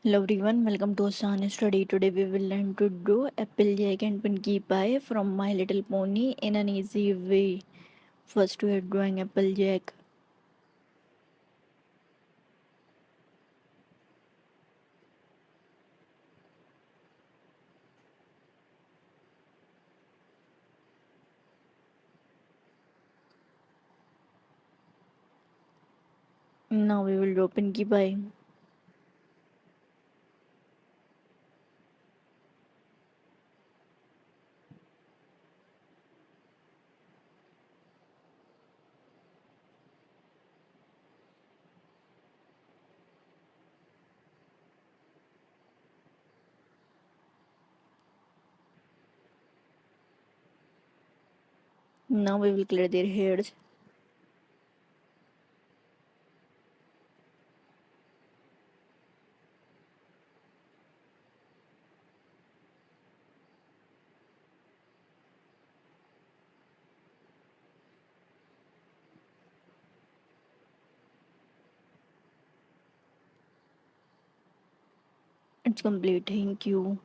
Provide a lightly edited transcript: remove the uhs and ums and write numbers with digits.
Hello everyone, welcome to Asan Study. Today we will learn to draw Applejack and Pinkie Pie from My Little Pony in an easy way. First we are drawing Applejack. Now we will draw Pinkie Pie. Now we will clear their hairs. It's complete. Thank you.